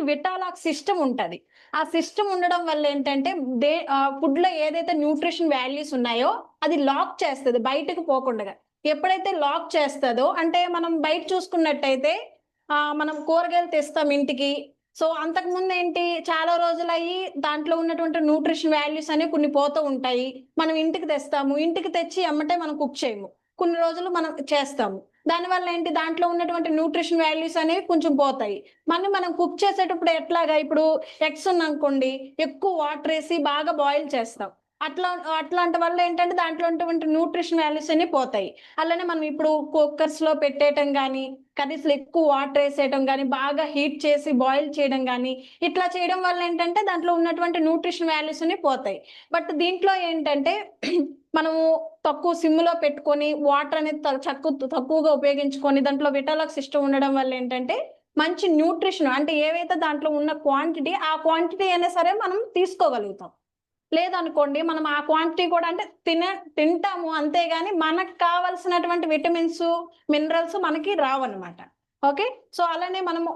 విటాలాక్ system ఉంటది. ఆ system ఉండడం వల్ల ఏంటంటే ఫుడ్‌లో ఏదైతే న్యూట్రిషన్ వాల్యూస్ ఉన్నాయో అది లాక్ చేస్తది బయటకు పోకుండగా. ఎప్పుడైతే లాక్ చేస్తదో అంటే మనం బయట చూసుకున్నట్టయితే మనం కూరగాయలు తెస్తాం ఇంటికి. సో, అంతకుముందేంటి చాలా రోజులయ్యి దాంట్లో ఉన్నటువంటి న్యూట్రిషన్ వాల్యూస్ అనేవి కొన్ని పోతూ ఉంటాయి. మనం ఇంటికి తెస్తాము. ఇంటికి తెచ్చి ఎమ్మటే మనం కుక్ చేయము. కొన్ని రోజులు మనం చేస్తాము. దానివల్ల ఏంటి దాంట్లో ఉన్నటువంటి న్యూట్రిషన్ వాల్యూస్ అనేవి కొంచెం పోతాయి. మళ్ళీ మనం కుక్ చేసేటప్పుడు ఎట్లాగా ఇప్పుడు ఎగ్స్ ఉందనుకోండి, ఎక్కువ వాటర్ ఏసి బాగా బాయిల్ చేస్తాం. అట్లా అట్లాంటి వల్ల ఏంటంటే దాంట్లో ఉన్నటువంటి న్యూట్రిషన్ వాల్యూస్ అన్నీ పోతాయి. అలానే మనం ఇప్పుడు కుక్కర్స్‌లో పెట్టేయటం గాని, కర్రీస్‌లో ఎక్కువ వాటర్ ఏసేయటం గాని, బాగా హీట్ చేసి బాయిల్ చేయడం గాని, ఇట్లా చేయడం వల్ల ఏంటంటే దాంట్లో ఉన్నటువంటి న్యూట్రిషన్ వాల్యూస్ అన్నీ పోతాయి. బట్ దీంట్లో ఏంటంటే మనము తక్కువ సిమ్‌లో పెట్టుకొని వాటర్ అనేది తక్కువగా ఉపయోగించుకొని దాంట్లో విటాలాక్ సిస్టమ్ ఉండడం వల్ల ఏంటంటే మంచి న్యూట్రిషన్ అంటే ఏవైతే దాంట్లో ఉన్న క్వాంటిటీ, ఆ క్వాంటిటీ అయినా సరే మనం తీసుకోగలుగుతాం. లేదనుకోండి మనం ఆ క్వాంటిటీ కూడా అంటే తింటాము అంతేగాని మనకు కావాల్సినటువంటి విటమిన్స్, మినరల్స్ మనకి రావన్నమాట. ఓకే. సో, అలానే మనము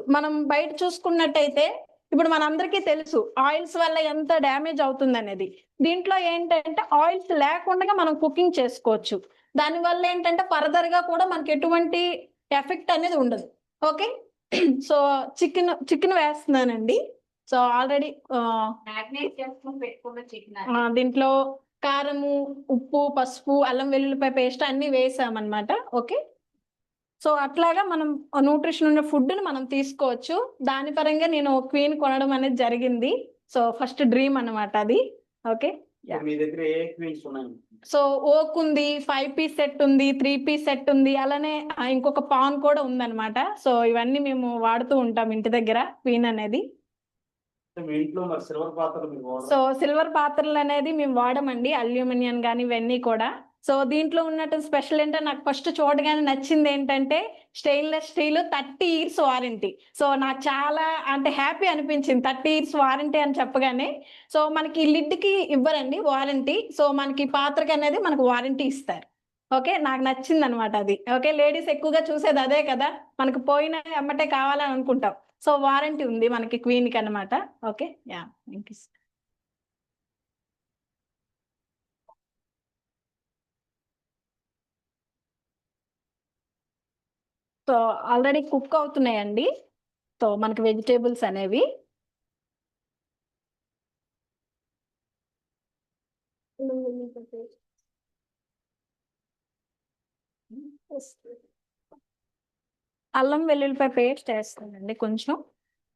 మనం బయట చూసుకున్నట్టయితే ఇప్పుడు మనందరికీ తెలుసు ఆయిల్స్ వల్ల ఎంత డ్యామేజ్ అవుతుందనేది. దీంట్లో ఏంటంటే ఆయిల్స్ లేకుండగా మనం కుకింగ్ చేసుకోవచ్చు. దానివల్ల ఏంటంటే ఫర్దర్‌గా కూడా మనకి ఎటువంటి ఎఫెక్ట్ అనేది ఉండదు. ఓకే. సో, చికెన్ వేస్తున్నానండి. సో, ఆల్రెడీ మ్యాగ్నేట్ చేసుకొని పెట్టుకున్న చికెన్ దీంట్లో కారము, ఉప్పు, పసుపు, అల్లం వెల్లుల్లిపాయ పేస్ట్ అన్నీ వేసామన్నమాట. ఓకే. సో, అట్లాగా మనం న్యూట్రిషన్ ఉన్న ఫుడ్‌ని మనం తీసుకోవచ్చు. దాని పరంగా నేను క్వీన్ కొనడం అనేది జరిగింది. సో, ఫస్ట్ డ్రీమ్ అన్నమాట అది. ఓకే. యాహ్! మీ దగ్గర ఏ క్వీన్స్ ఉన్నాయి? సో, ఓక్ ఉంది, 5 పీస్ సెట్ ఉంది, 3 పీస్ సెట్ ఉంది. అలానే ఇంకొక పాన్ కూడా ఉందన్నమాట. సో, ఇవన్నీ మేము వాడుతూ ఉంటాం ఇంటి దగ్గర క్వీన్ అనేది. మీ ఇంట్లో మరి సిల్వర్ పాత్రలు మీరు వాడరా? సో, సిల్వర్ పాత్రలనేది మేము వాడమండి. అల్యూమినియం గాని ఇవన్నీ కూడా. సో, దీంట్లో ఉన్నట్టు స్పెషల్ ఏంటంటే నాకు ఫస్ట్ చూడగానే నచ్చిందేంటంటే stainless steel 30 years warranty. So, నాకు చాలా అంటే హ్యాపీ అనిపించింది. 30 ఇయర్స్ వారంటీ అని చెప్పగానే. సో, మనకి లిడ్‌కి ఇవ్వరండి వారంటీ. సో, మనకి పాత్రకనేది మనకు వారంటీ ఇస్తారు. ఓకే. నాకు నచ్చిందనమాట అది. ఓకే. లేడీస్ ఎక్కువగా చూసేది అదే కదా! మనకు పోయిన ఎమ్మటే కావాలని అనుకుంటాం. సో, వారంటీ ఉంది మనకి క్వీన్‌కనమాట. Okay. Yeah! Thank you. So, already cook అవుతున్నాయండి. సో, మనకి వెజిటబుల్స్ అనేవి. అల్లం వెల్లుల్లిపాయ పేస్ట్ ఏస్తానండి కొంచెం.